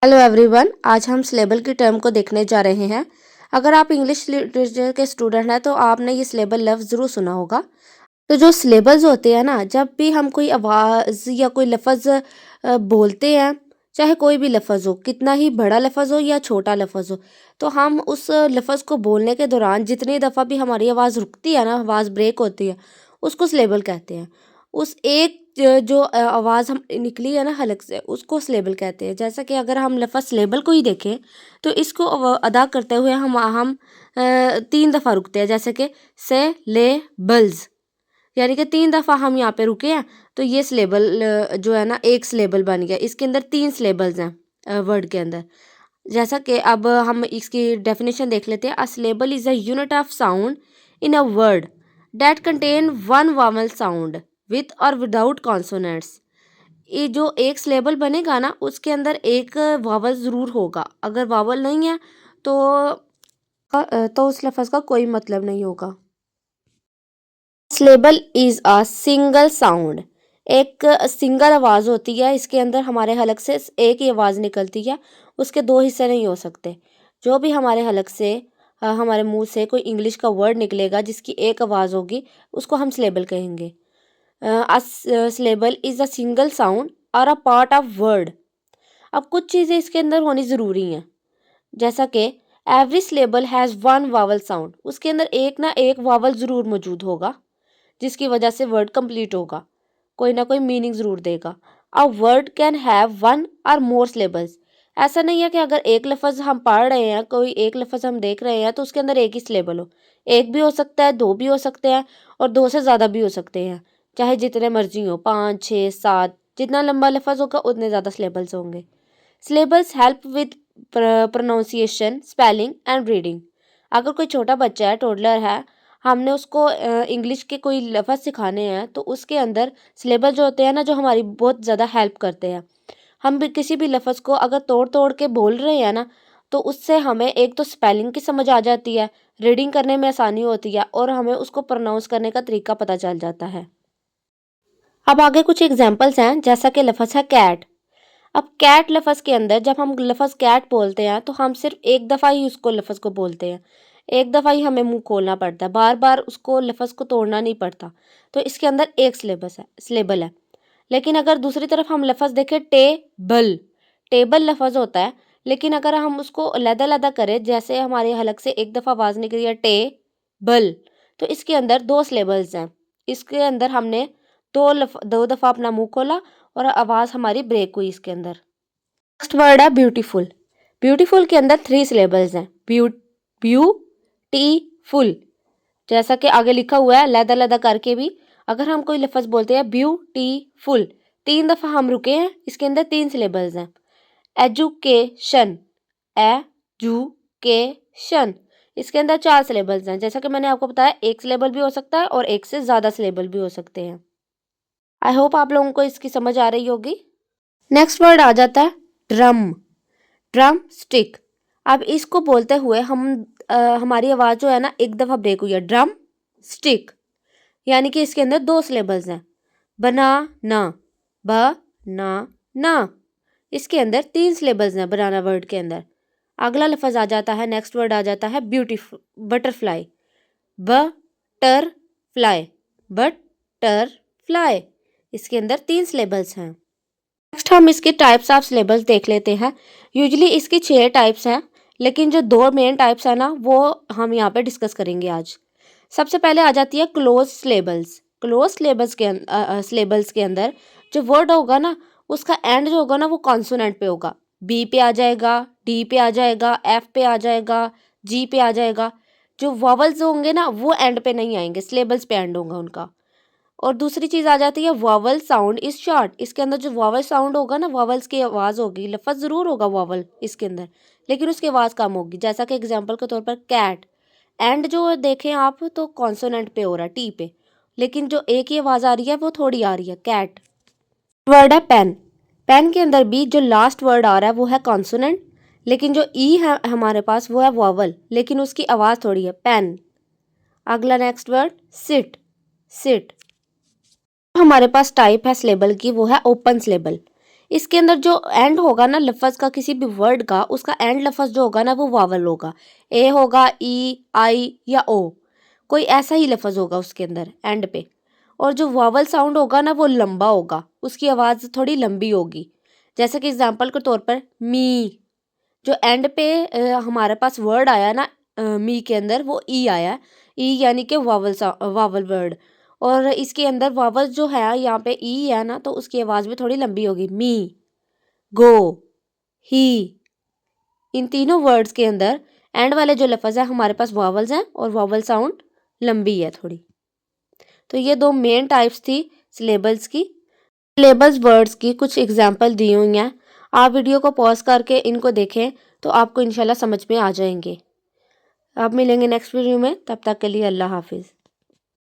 Hello everyone, आज हम syllable की टर्म को देखने जा रहे हैं। अगर आप इंग्लिश लिटरेचर के स्टूडेंट हैं तो आपने ये सिलेबल लफ्ज़ ज़रूर सुना होगा। तो जो सिलेबल्स होते हैं ना, जब भी हम कोई आवाज़ या कोई लफ्ज़ बोलते हैं, चाहे कोई भी लफ्ज़ हो, कितना ही बड़ा लफ्ज़ हो या छोटा लफ्ज़ हो, तो हम उस लफ्ज़ को बोलने के दौरान जितनी दफ़ा भी हमारी आवाज़ रुकती है ना, आवाज़ ब्रेक होती है, उसको सिलेबल कहते हैं। उस एक जो आवाज़ हम निकली है ना हलक से, उसको सिलेबल कहते हैं। जैसा कि अगर हम लफ़्ज़ सिलेबल को ही देखें, तो इसको अदा करते हुए हम 3 दफ़ा रुकते हैं, जैसे कि से, ले, बल्ज़, यानी कि 3 दफ़ा हम यहाँ पे रुके हैं, तो ये सिलेबल जो है ना एक सिलेबल बन गया। इसके अंदर 3 सिलेबल्स हैं वर्ड के अंदर। जैसा कि अब हम इसकी डेफिनेशन देख लेते हैं। A syllable is a unit of sound in a word that contain one vowel sound with or without consonants. ये जो एक सिलेबल बनेगा ना, उसके अंदर एक वावल ज़रूर होगा। अगर वावल नहीं है तो उस लफ्ज़ का कोई मतलब नहीं होगा। Syllable is a single sound, एक सिंगल आवाज़ होती है। इसके अंदर हमारे हलक से एक ही आवाज़ निकलती है, उसके 2 हिस्से नहीं हो सकते। जो भी हमारे हलक से हमारे मुंह से कोई इंग्लिश का वर्ड निकलेगा जिसकी एक आवाज़ होगी, उसको हम सिलेबल कहेंगे। A syllable is a single sound or a part of word. अब कुछ चीज़ें इसके अंदर होनी ज़रूरी हैं, जैसा कि every syllable has one vowel sound, उसके अंदर एक ना एक वावल ज़रूर मौजूद होगा, जिसकी वजह से वर्ड कंप्लीट होगा, कोई ना कोई मीनिंग ज़रूर देगा। A word can have one और मोर सिलेबल्स। ऐसा नहीं है कि अगर एक लफ्ज़ हम पढ़ रहे हैं, कोई एक लफ्ज़ हम देख रहे हैं, तो उसके अंदर एक ही सिलेबल हो। एक भी हो सकता है, 2 भी हो सकते हैं और 2 से ज़्यादा भी हो सकते हैं, चाहे जितने मर्जी हो, 5, 6, 7, जितना लंबा लफ्ज़ होगा उतने ज़्यादा सिलेबल्स होंगे। Syllables help with pronunciation, spelling and reading. अगर कोई छोटा बच्चा है, टोडलर है, हमने उसको इंग्लिश के कोई लफ्ज़ सिखाने हैं, तो उसके अंदर सिलेबल जो होते हैं ना, जो हमारी बहुत ज़्यादा हेल्प करते हैं। हम भी किसी भी लफ्ज़ को अगर तोड़ तोड़ के बोल रहे हैं ना, तो उससे हमें एक तो स्पेलिंग की समझ आ जाती है, रीडिंग करने में आसानी होती है और हमें उसको प्रोनाउंस करने का तरीका पता चल जाता है। अब आगे कुछ एग्जांपल्स हैं, जैसा कि लफ्ज़ है कैट। अब कैट लफ्ज़ के अंदर जब हम लफ्ज़ कैट बोलते हैं, तो हम सिर्फ एक दफ़ा ही उसको लफ्ज़ को बोलते हैं। एक दफ़ा ही हमें मुँह खोलना पड़ता है, बार-बार उसको लफ्ज़ को तोड़ना नहीं पड़ता। तो इसके अंदर एक सिलेबल है। लेकिन अगर दूसरी तरफ हम लफ्ज़ देखें टेबल, टेबल लफ्ज़ होता है, लेकिन अगर हम उसको अलग-अलग करें, जैसे हमारे हलक से एक दफ़ा आवाज़ निकली है टेबल, तो इसके अंदर 2 सिलेबल्स हैं। इसके अंदर हमने 2 दफ़ा अपना मुँह खोला और आवाज़ हमारी ब्रेक हुई इसके अंदर। नेक्स्ट वर्ड है ब्यूटीफुल। ब्यूटीफुल के अंदर 3 सिलेबल्स हैं। ब्यूटीफुल, जैसा कि आगे लिखा हुआ है लैदा-लैदा करके भी अगर हम कोई लफ्ज़ बोलते हैं ब्यूटीफुल, 3 दफ़ा हम रुके हैं, इसके अंदर 3 सिलेबल्स हैं। एजुकेशन, एजुकेशन, इसके अंदर 4 सिलेबल्स हैं। जैसा कि मैंने आपको बताया, एक सिलेबल भी हो सकता है और एक से ज़्यादा सिलेबल भी हो सकते हैं। आई होप आप लोगों को इसकी समझ आ रही होगी। नेक्स्ट वर्ड आ जाता है ड्रम, ड्रम स्टिक। अब इसको बोलते हुए हमारी आवाज़ जो है ना एक दफ़ा ब्रेक हुई है, ड्रम स्टिक, यानी कि इसके अंदर 2 सिलेबल्स हैं। बनाना, बनाना, इसके अंदर 3 सिलेबल्स हैं बनाना वर्ड के अंदर। अगला लफ्ज़ आ जाता है, नेक्स्ट वर्ड आ जाता है ब्यूटीफुल, बटरफ्लाई, बटरफ्लाई, बटरफ्लाई, इसके अंदर 3 सिलेबल्स हैं। नेक्स्ट हम इसके टाइप्स ऑफ सिलेबल्स देख लेते हैं। यूजुअली इसकी 6 टाइप्स हैं, लेकिन जो 2 मेन टाइप्स हैं ना, वो हम यहाँ पे डिस्कस करेंगे आज। सबसे पहले आ जाती है क्लोज सिलेबल्स। क्लोज सिलेबल्स के अंदर जो वर्ड होगा ना, उसका एंड जो होगा ना, वो कॉन्सोनेंट पे होगा। बी पे आ जाएगा, डी पे आ जाएगा, एफ पे आ जाएगा, जी पे आ जाएगा। जो वॉवल्स होंगे ना, वो एंड पे नहीं आएंगे, सिलेबल्स पे एंड होगा उनका। और दूसरी चीज़ आ जाती है वॉवल साउंड इज शॉर्ट। इसके अंदर जो वॉवल साउंड होगा ना, वॉवल्स की आवाज़ होगी, लफ्ज़ ज़रूर होगा वॉवल इसके अंदर, लेकिन उसकी आवाज़ कम होगी। जैसा कि एग्जांपल के तौर पर कैट, एंड जो देखें आप तो कॉन्सोनेंट पे हो रहा है, टी पे, लेकिन जो एक ही आवाज़ आ रही है वो थोड़ी आ रही है, कैट। वर्ड है पेन। पेन के अंदर भी जो लास्ट वर्ड आ रहा है वो है कॉन्सोनेंट, लेकिन जो ई है हमारे पास वो है वॉवल, लेकिन उसकी आवाज़ थोड़ी है, पेन। अगला नेक्स्ट वर्ड सिट, सिट। हमारे पास टाइप है सिलेबल की, वो है ओपन सिलेबल। इसके अंदर जो एंड होगा ना लफ्ज़ का, किसी भी वर्ड का, उसका एंड लफ्ज़ जो होगा ना वो वावल होगा। ए होगा, ई, आई या ओ, कोई ऐसा ही लफ्ज़ होगा उसके अंदर एंड पे। और जो वावल साउंड होगा ना वो लंबा होगा, उसकी आवाज़ थोड़ी लंबी होगी। जैसे कि एग्जांपल के तौर पर मी, जो एंड पे हमारे पास वर्ड आया ना मी के अंदर, वो ई आया, ई यानी कि वावल वर्ड। और इसके अंदर वावल जो है यहाँ पे ई है ना, तो उसकी आवाज़ भी थोड़ी लंबी होगी। मी, गो, ही, इन तीनों वर्ड्स के अंदर एंड वाले जो लफ्ज़ है हमारे पास वावल्स हैं और वावल साउंड लंबी है थोड़ी। तो ये दो मेन टाइप्स थी सिलेबल्स की। सिलेबल्स वर्ड्स की कुछ एग्जाम्पल दी हुई हैं। आप वीडियो को पॉज करके इनको देखें तो आपको इंशाल्लाह समझ में आ जाएंगे। आप मिलेंगे नेक्स्ट वीडियो में, तब तक के लिए अल्लाह हाफिज़।